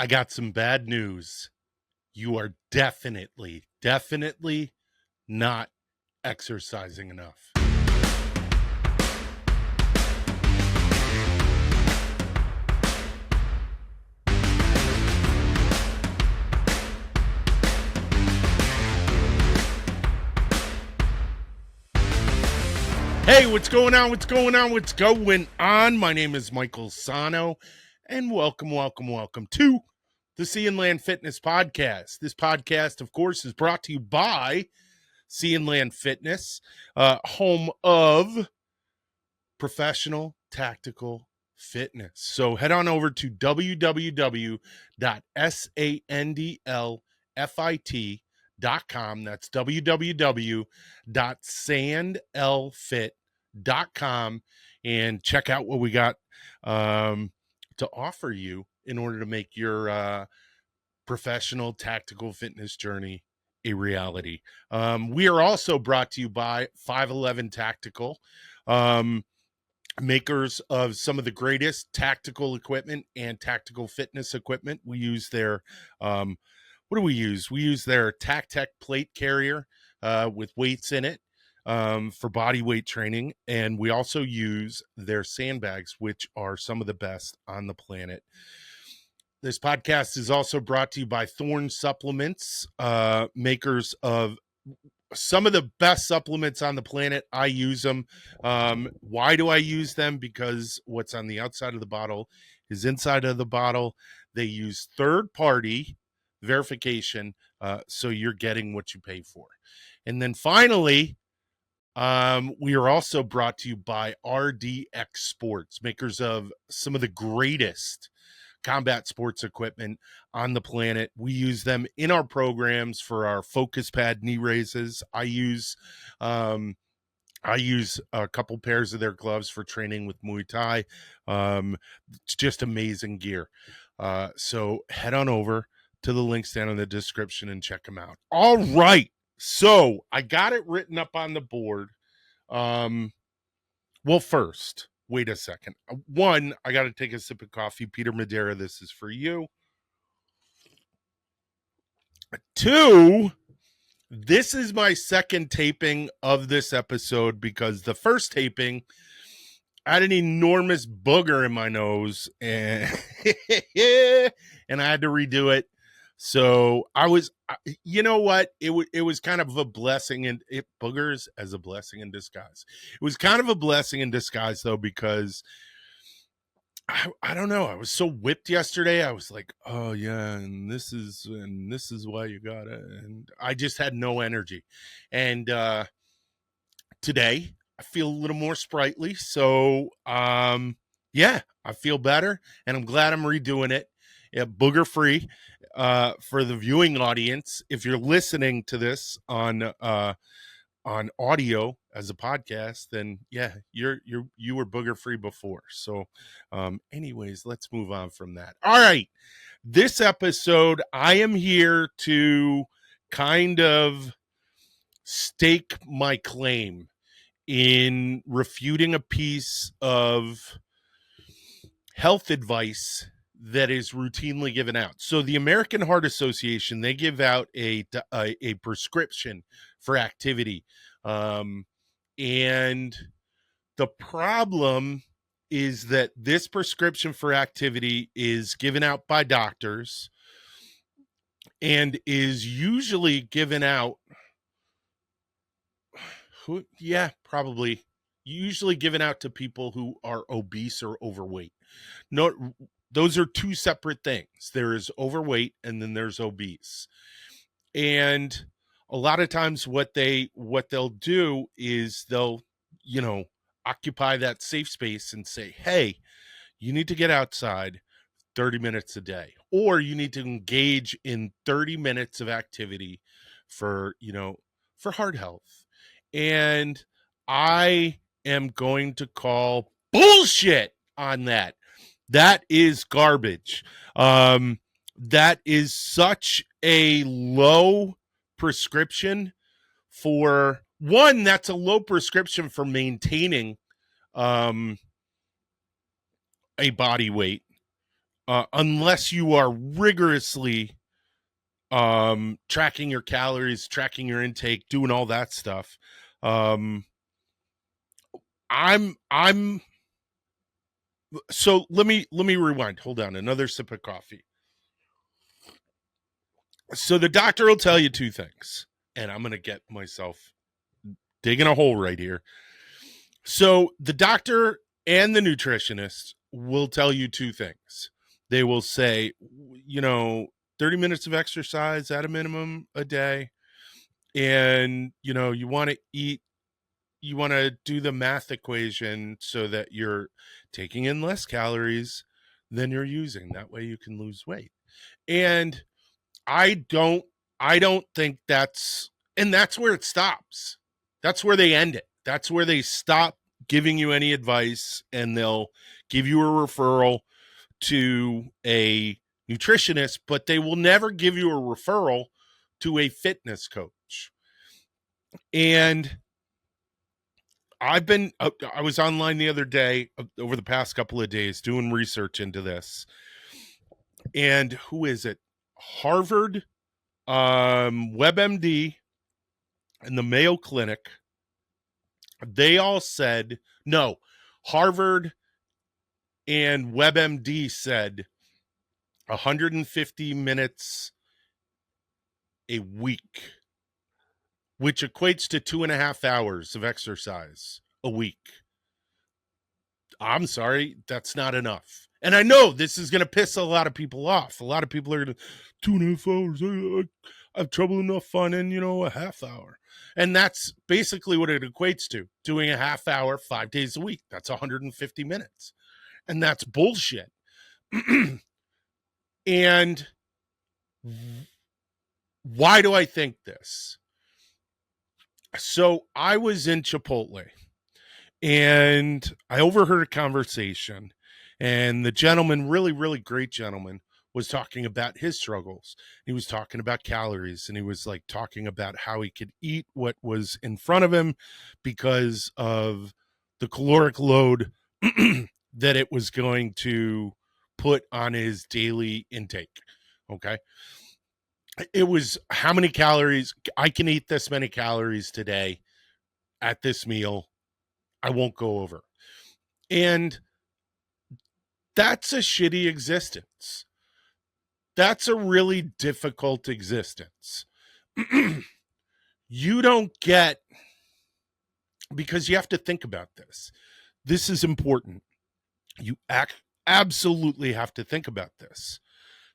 I got some bad news. You are definitely not exercising enough. Hey, what's going on? What's going on? My name is Michael Sahno, and welcome to the Sea and Land Fitness Podcast. This podcast, of course, is brought to you by Sea and Land Fitness, home of professional tactical fitness. So head on over to www.sandlfit.com. That's www.sandlfit.com and check out what we got to offer you in order to make your professional tactical fitness journey a reality. We are also brought to you by 511 Tactical, makers of some of the greatest tactical equipment and tactical fitness equipment. We use their what do we use? We use their TacTech plate carrier with weights in it for body weight training, and we also use their sandbags, which are some of the best on the planet. This podcast is also brought to you by Thorne Supplements, makers of some of the best supplements on the planet. I use them. Why do I use them? Because what's on the outside of the bottle is inside of the bottle. They use third-party verification, so you're getting what you pay for. And then finally, we are also brought to you by RDX Sports, makers of some of the greatest combat sports equipment on the planet. We use them in our programs for our focus pad knee raises. I use a couple pairs of their gloves for training with Muay Thai. It's just amazing gear. So head on over to the links down in the description and check them out. All right. So I got it written up on the board. Well, first, wait a second. One, I got to take a sip of coffee. Peter Madeira, this is for you. Two, this is my second taping of this episode because the first taping, I had an enormous booger in my nose and, and I had to redo it. So I was, you know what? It was kind of a blessing, and boogers as a blessing in disguise. It was kind of a blessing in disguise though, because I don't know. I was so whipped yesterday. I was like, oh yeah, and this is why you got it. And I just had no energy. And today I feel a little more sprightly. So yeah, I feel better, and I'm glad I'm redoing it. Yeah, booger free for the viewing audience. If you're listening to this on audio as a podcast, then yeah, you were booger free before. So anyways, let's move on from that. All right, this episode I am here to kind of stake my claim in refuting a piece of health advice that is routinely given out. So the American Heart Association, they give out a prescription for activity. And the problem is that this prescription for activity is given out by doctors and is usually given out, usually given out to people who are obese or overweight. No, those are two separate things. There is overweight and then there's obese. And a lot of times what they'll do is they'll, occupy that safe space and say, hey, you need to get outside 30 minutes a day, or you need to engage in 30 minutes of activity for heart health. And I am going to call bullshit on that. That is garbage. That is such a low prescription for one. That's a low prescription for maintaining a body weight. unless you are rigorously tracking your calories, tracking your intake, doing all that stuff. I'm so let me rewind. Hold on, another sip of coffee. So the doctor will tell you two things, and I'm gonna get myself digging a hole right here. So the doctor and the nutritionist will tell you two things. They will say, 30 minutes of exercise at a minimum a day, and you want to eat, you want to do the math equation so that you're taking in less calories than you're using. That way you can lose weight. And I don't think that's where it stops. That's where they end it. That's where they stop giving you any advice, and they'll give you a referral to a nutritionist, but they will never give you a referral to a fitness coach. And I was online the other day, over the past couple of days, doing research into this. And who is it? Harvard, WebMD, and the Mayo Clinic. They all said, no, Harvard and WebMD said 150 minutes a week, which equates to 2.5 hours of exercise a week. I'm sorry, that's not enough. And I know this is going to piss a lot of people off. A lot of people are going to, 2.5 hours, I have trouble enough finding, a half hour. And that's basically what it equates to, doing a half hour 5 days a week. That's 150 minutes. And that's bullshit. And why do I think this? So I was in Chipotle, and I overheard a conversation, and the gentleman, really, really great gentleman, was talking about his struggles. He was talking about calories, and he was like talking about how he could eat what was in front of him because of the caloric load that it was going to put on his daily intake. Okay. It was how many calories I can eat, this many calories today at this meal. I won't go over. And that's a shitty existence. That's a really difficult existence. You don't get, because you have to think about this. This is important. You absolutely have to think about this.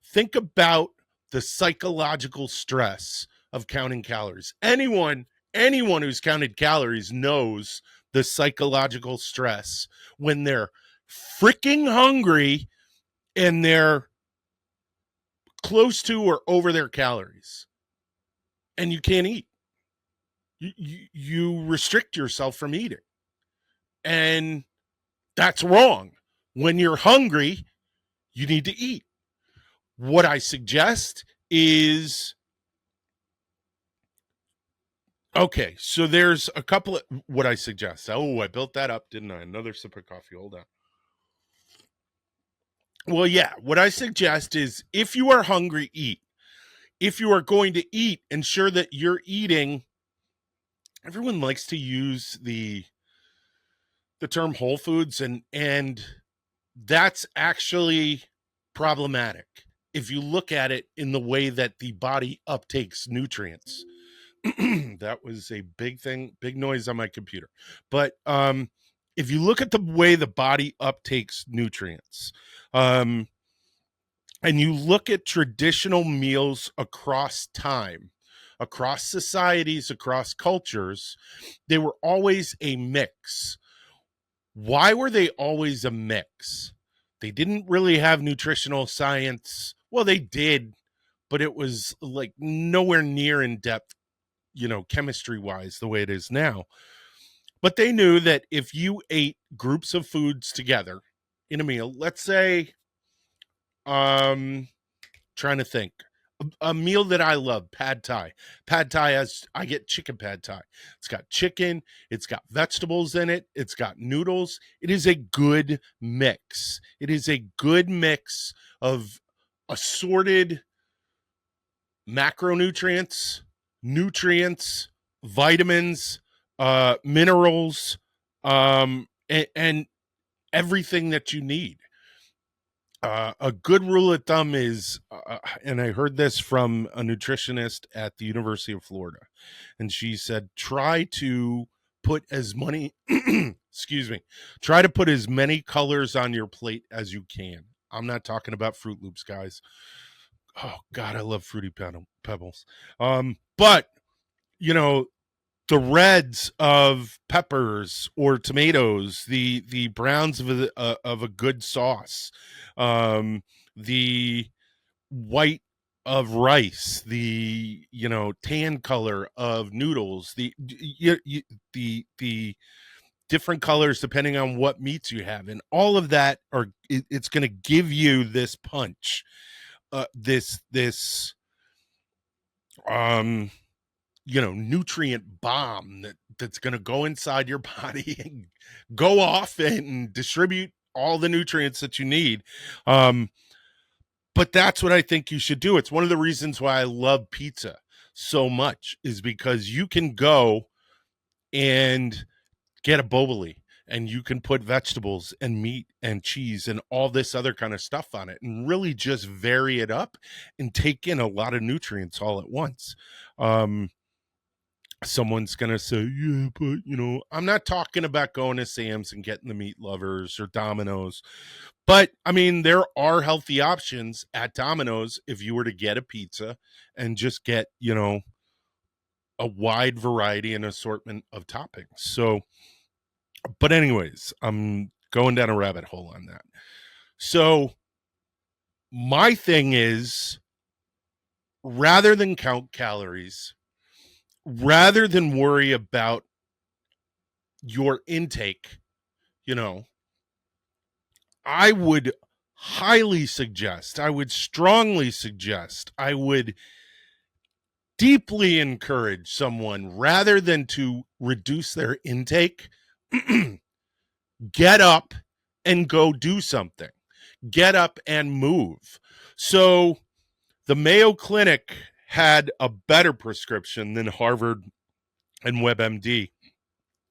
Think about the psychological stress of counting calories. Anyone who's counted calories knows the psychological stress when they're freaking hungry and they're close to or over their calories and you can't eat. You restrict yourself from eating. And that's wrong. When you're hungry, you need to eat. What I suggest is, okay, so there's a couple of what I suggest. Oh, I built that up, didn't I? Another sip of coffee. Hold on. Well, yeah, what I suggest is if you are hungry, eat. If you are going to eat, ensure that you're eating. Everyone likes to use the term whole foods, and that's actually problematic if you look at it in the way that the body uptakes nutrients. That was a big thing, big noise on my computer. But if you look at the way the body uptakes nutrients, and you look at traditional meals across time, across societies, across cultures, they were always a mix. Why were they always a mix? They didn't really have nutritional science. Well, they did, but it was like nowhere near in depth, chemistry wise, the way it is now. But they knew that if you ate groups of foods together in a meal, let's say, trying to think, A meal that I love, pad thai. Pad thai has, I get chicken pad thai. It's got chicken, it's got vegetables in it, it's got noodles. It is a good mix. It is a good mix of assorted macronutrients, nutrients, vitamins, minerals, and everything that you need. A good rule of thumb is, and I heard this from a nutritionist at the University of Florida, and she said, try to put as many, excuse me, try to put as many colors on your plate as you can. I'm not talking about Fruit Loops, guys. Oh God, I love Fruity Pebbles. But you know, the reds of peppers or tomatoes, the browns of a good sauce, the white of rice, the tan color of noodles, the different colors depending on what meats you have, and all of that it's going to give you this punch, this nutrient bomb that's going to go inside your body and go off and distribute all the nutrients that you need. But that's what I think you should do. It's one of the reasons why I love pizza so much, is because you can go and get a boboli and you can put vegetables and meat and cheese and all this other kind of stuff on it and really just vary it up and take in a lot of nutrients all at once. Someone's going to say, yeah, but I'm not talking about going to Sam's and getting the Meat Lovers or Domino's. But I mean, there are healthy options at Domino's if you were to get a pizza and just get, a wide variety and assortment of toppings. So, but anyways, I'm going down a rabbit hole on that. So my thing is, rather than count calories, rather than worry about your intake, I would highly suggest, I would strongly suggest, I would deeply encourage someone, rather than to reduce their intake, get up and go do something. Get up and move. So the Mayo Clinic had a better prescription than Harvard and WebMD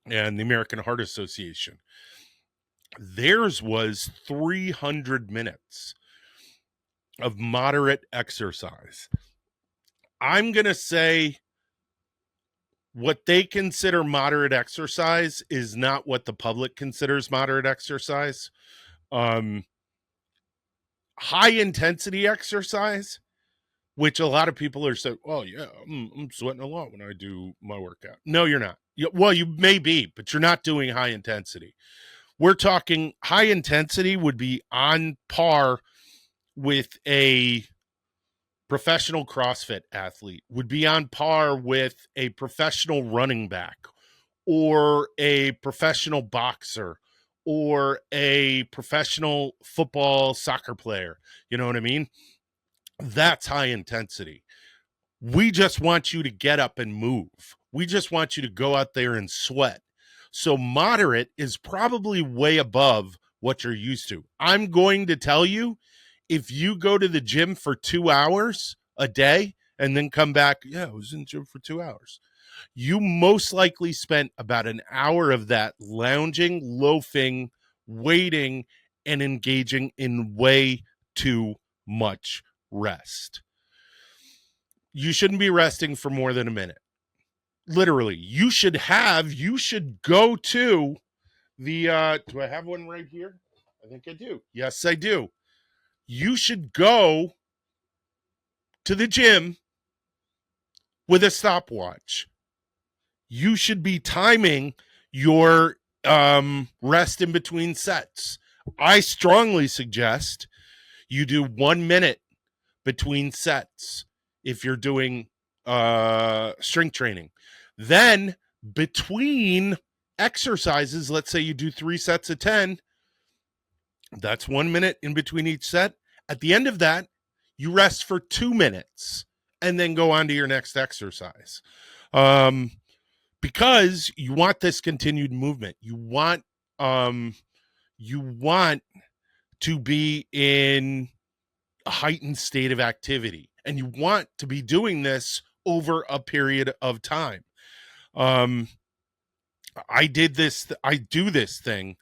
and the American Heart Association. Theirs was 300 minutes of moderate exercise. I'm going to say what they consider moderate exercise is not what the public considers moderate exercise. High intensity exercise, which a lot of people are saying, oh yeah, I'm sweating a lot when I do my workout. No, you're not. Well, you may be, but you're not doing high intensity. We're talking high intensity would be on par with a professional CrossFit athlete, would be on par with a professional running back or a professional boxer or a professional football soccer player. You know what I mean? That's high intensity. We just want you to get up and move. We just want you to go out there and sweat. So moderate is probably way above what you're used to. I'm going to tell you, if you go to the gym for 2 hours a day and then come back, yeah, I was in the gym for 2 hours, you most likely spent about an hour of that lounging, loafing, waiting, and engaging in way too much rest. You shouldn't be resting for more than a minute. Literally, you should go to the, do I have one right here? I think I do. Yes, I do. You should go to the gym with a stopwatch. You should be timing your rest in between sets. I strongly suggest you do 1 minute between sets if you're doing strength training. Then between exercises, let's say you do 3 sets of 10, that's 1 minute in between each set. At the end of that, you rest for 2 minutes and then go on to your next exercise. Because you want this continued movement. You want to be in a heightened state of activity, and you want to be doing this over a period of time. I do this thing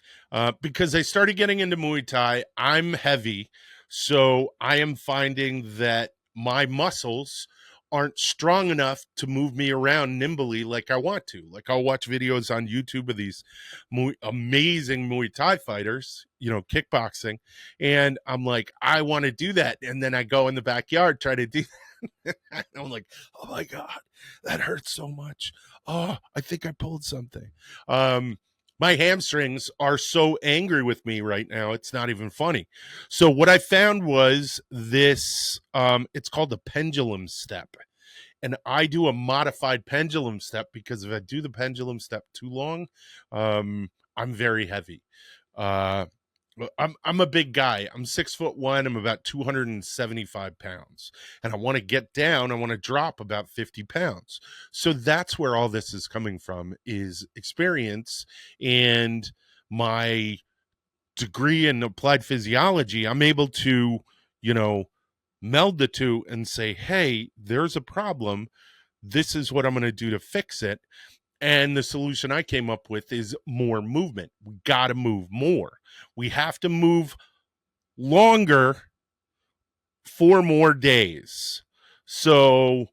because I started getting into Muay Thai. I'm heavy, so I am finding that my muscles aren't strong enough to move me around nimbly like I want to. Like, I'll watch videos on YouTube of these amazing Muay Thai fighters, kickboxing, and I'm like, I want to do that. And then I go in the backyard, try to do that. I'm like, oh my God, that hurts so much. Oh, I think I pulled something. My hamstrings are so angry with me right now. It's not even funny. So what I found was this, it's called the pendulum step. And I do a modified pendulum step because if I do the pendulum step too long, I'm very heavy. I'm a big guy. I'm 6'1". I'm about 275 pounds, and I want to get down. I want to drop about 50 pounds. So that's where all this is coming from, is experience and my degree in applied physiology. I'm able to, meld the two and say, hey, there's a problem. This is what I'm going to do to fix it. And the solution I came up with is more movement. We got to move more. We have to move longer for more days. So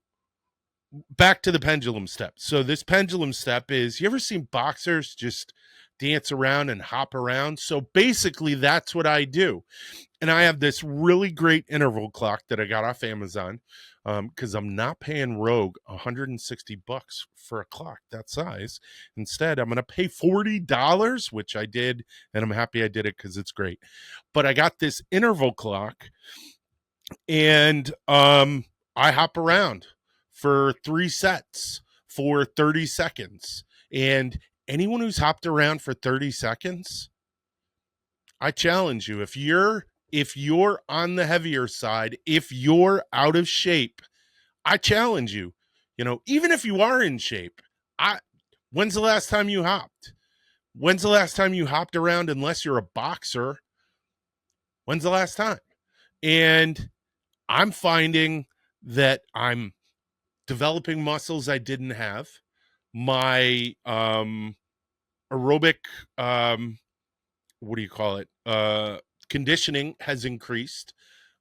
back to the pendulum step. So this pendulum step is, you ever seen boxers just dance around and hop around? So basically that's what I do. And I have this really great interval clock that I got off Amazon, because I'm not paying Rogue $160 for a clock that size. Instead, I'm going to pay $40, which I did, and I'm happy I did it because it's great. But I got this interval clock, and I hop around for 3 sets for 30 seconds. And anyone who's hopped around for 30 seconds, I challenge you, if you're on the heavier side, if you're out of shape, I challenge you, even if you are in shape, when's the last time you hopped? When's the last time you hopped around, unless you're a boxer? When's the last time? And I'm finding that I'm developing muscles I didn't have. My aerobic, what do you call it? Conditioning has increased.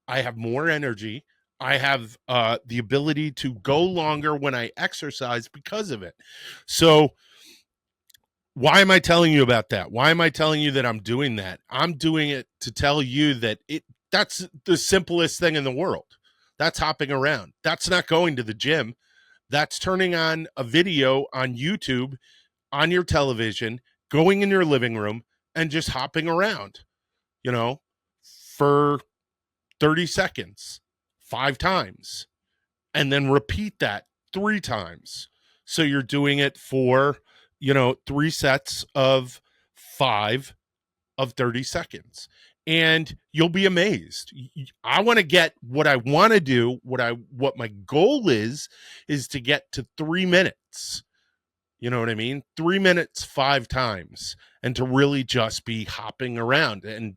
I have more energy. I have the ability to go longer when I exercise because of it. So why am I telling you about that? Why am I telling you that I'm doing that? I'm doing it to tell you that that's the simplest thing in the world. That's hopping around. That's not going to the gym. That's turning on a video on YouTube, on your television, going in your living room, and just hopping around, for 30 seconds, 5 times, and then repeat that 3 times. So you're doing it for, 3 sets of 5 of 30 seconds. And you'll be amazed. I want to get what I want to do, what my goal is to get to 3 minutes. You know what I mean? 3 minutes, 5 times, and to really just be hopping around and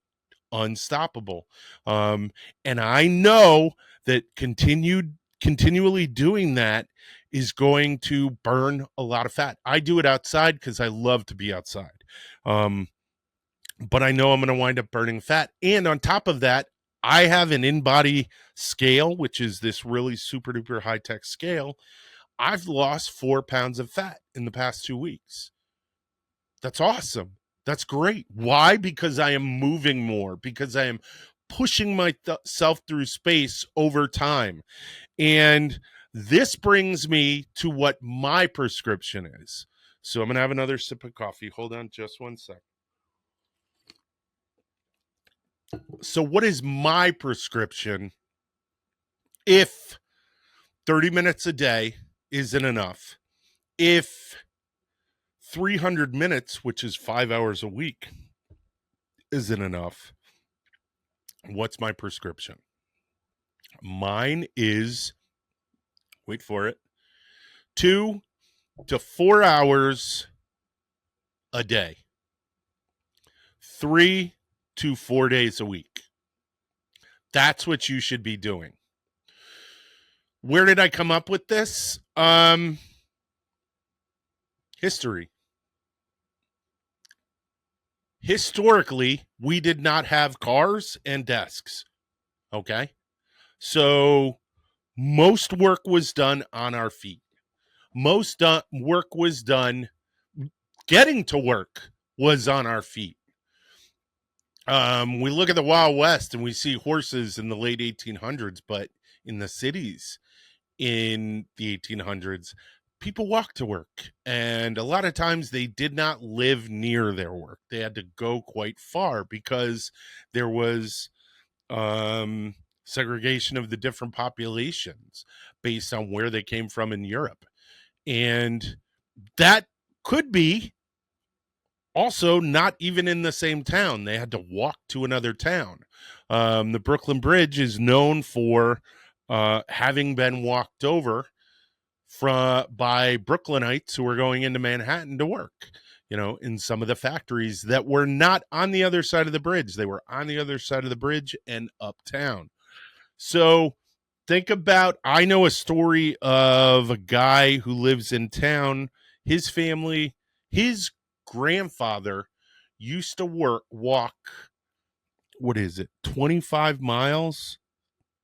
unstoppable. And I know that continually doing that is going to burn a lot of fat. I do it outside because I love to be outside. But I know I'm going to wind up burning fat. And on top of that, I have an in-body scale, which is this really super duper high-tech scale. I've lost 4 pounds of fat in the past 2 weeks. That's awesome. That's great. Why? Because I am moving more, because I am pushing myself through space over time. And this brings me to what my prescription is. So I'm going to have another sip of coffee. Hold on just 1 sec. So what is my prescription if 30 minutes a day isn't enough? If 300 minutes, which is 5 hours a week, isn't enough, what's my prescription? Mine is, wait for it, 2 to 4 hours a day, 3 to 4 days a week. That's what you should be doing. Where did I come up with this? History. Historically, we did not have cars and desks. Okay. So most work was done on our feet. Most work was done getting to work was on our feet. We look at the Wild West and we see horses in the late 1800s, but in the cities in the 1800s, people walked to work. And a lot of times they did not live near their work. They had to go quite far because there was segregation of the different populations based on where they came from in Europe. And that could be also not even in the same town. They had to walk to another town. The Brooklyn Bridge is known for having been walked over by Brooklynites who were going into Manhattan to work, in some of the factories that were not on the other side of the bridge. They were on the other side of the bridge and uptown. So think about, I know a story of a guy who lives in town. His family, his grandfather used to walk, what is it, 25 miles,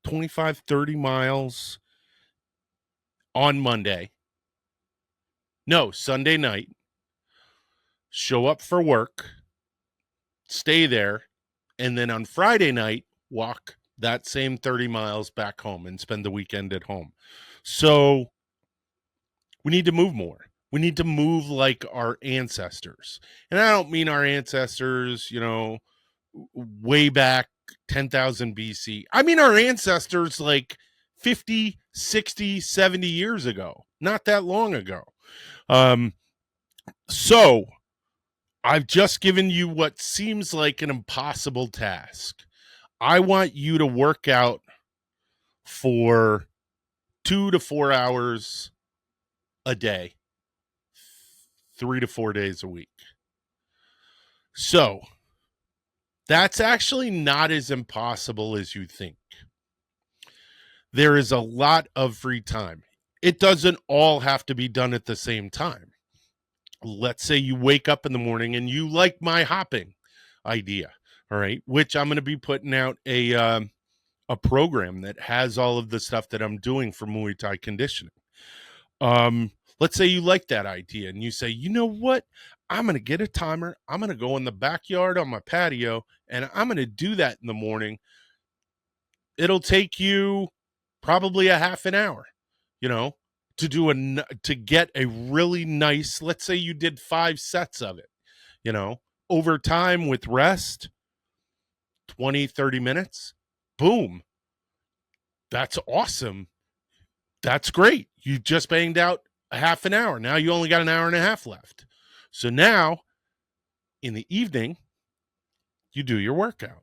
25, 30 miles on Monday. No, Sunday night. Show up for work, stay there, and then on Friday night, walk that same 30 miles back home and spend the weekend at home. So we need to move more. We need to move like our ancestors. And I don't mean our ancestors, way back 10,000 BC. I mean our ancestors like 50, 60, 70 years ago. Not that long ago. So I've just given you what seems like an impossible task. I want you to work out for 2 to 4 hours a day, 3 to 4 days a week. So that's actually not as impossible as you think. There is a lot of free time. It doesn't all have to be done at the same time. Let's say you wake up in the morning and you like my hopping idea, all right, which I'm going to be putting out a program that has all of the stuff that I'm doing for Muay Thai conditioning. Let's say you like that idea and you say, you know what? I'm going to get a timer. I'm going to go in the backyard on my patio and I'm going to do that in the morning. It'll take you probably a half an hour, to get a really nice, let's say you did 5 sets of it, over time with rest, 20, 30 minutes, boom. That's awesome. That's great. You just banged out a half an hour. Now you only got an hour and a half left. So now in the evening, you do your workout.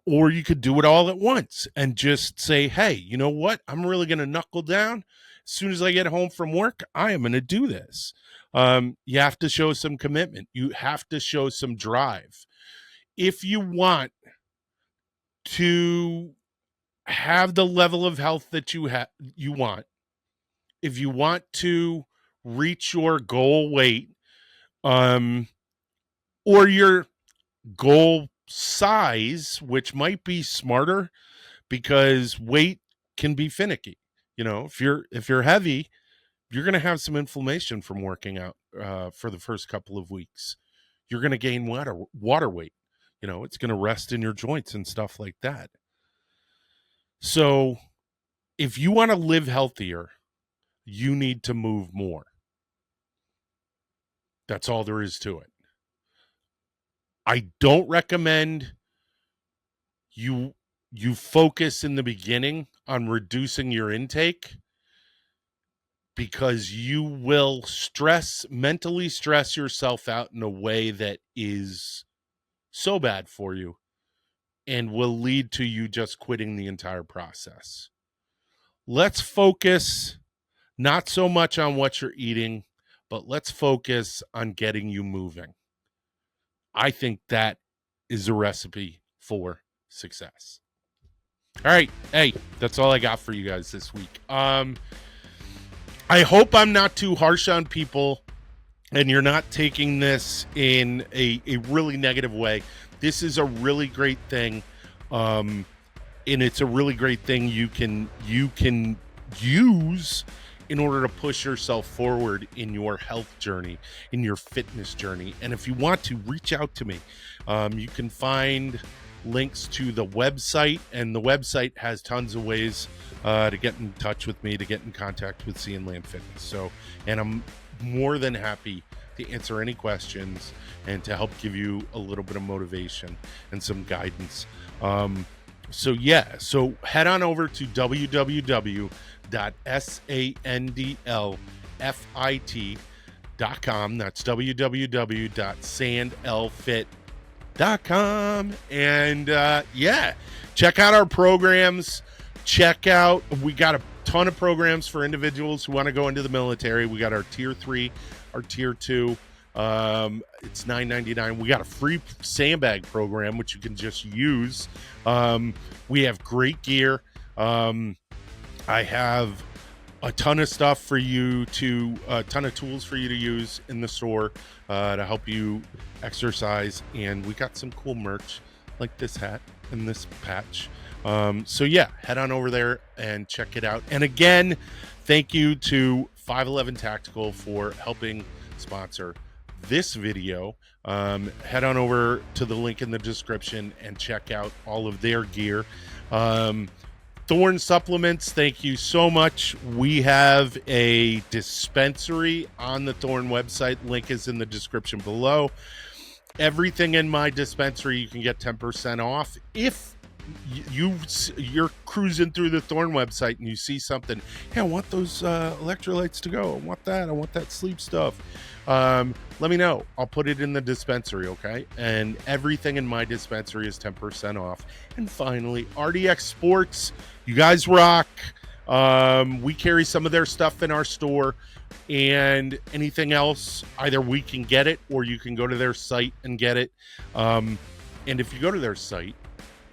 Or you could do it all at once and just say, hey, you know what? I'm really going to knuckle down. As soon as I get home from work, I am going to do this. You have to show some commitment. You have to show some drive. If you want to have the level of health that you want, if you want to reach your goal weight, or your goal size, which might be smarter because weight can be finicky. If you're heavy, you're going to have some inflammation from working out for the first couple of weeks. You're going to gain water weight. It's going to rest in your joints and stuff like that. So if you want to live healthier, you need to move more. That's all there is to it. I don't recommend you focus in the beginning on reducing your intake, because you will mentally stress yourself out in a way that is so bad for you. and will lead to you just quitting the entire process. Let's focus not so much on what you're eating, but let's focus on getting you moving. I think that is a recipe for success. All right. Hey, that's all I got for you guys this week. I hope I'm not too harsh on people and you're not taking this in a really negative way. This is a really great thing. And it's a really great thing you can use in order to push yourself forward in your health journey, in your fitness journey. And if you want to, reach out to me. You can find links to the website, and the website has tons of ways to get in touch with me, to get in contact with Sea and Land Fitness. So, and I'm more than happy to answer any questions and to help give you a little bit of motivation and some guidance. So head on over to www.sandlfit.com. That's www.sandlfit.com. And check out our programs. We got a ton of programs for individuals who want to go into the military. We got our tier 3, our tier 2. It's $9.99. We got a free sandbag program, which you can just use. We have great gear. I have a ton of stuff for you a ton of tools for you to use in the store to help you exercise. And we got some cool merch like this hat and this patch. Head on over there and check it out. And again, thank you to 511 Tactical for helping sponsor this video. Head on over to the link in the description and check out all of their gear. Thorne Supplements, thank you so much. We have a dispensary on the Thorne website. Link is in the description below. Everything in my dispensary you can get 10% off. If you're cruising through the Thorne website and you see something, hey, I want those electrolytes to go, I want that sleep stuff, let me know. I'll put it in the dispensary, okay? And everything in my dispensary is 10% off. And finally, RDX Sports, you guys rock. We carry some of their stuff in our store, and anything else, either we can get it or you can go to their site and get it. And if you go to their site,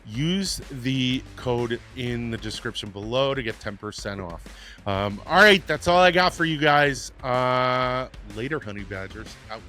use the code in the description below to get 10% off. All right, that's all I got for you guys. Later, honey badgers. Out.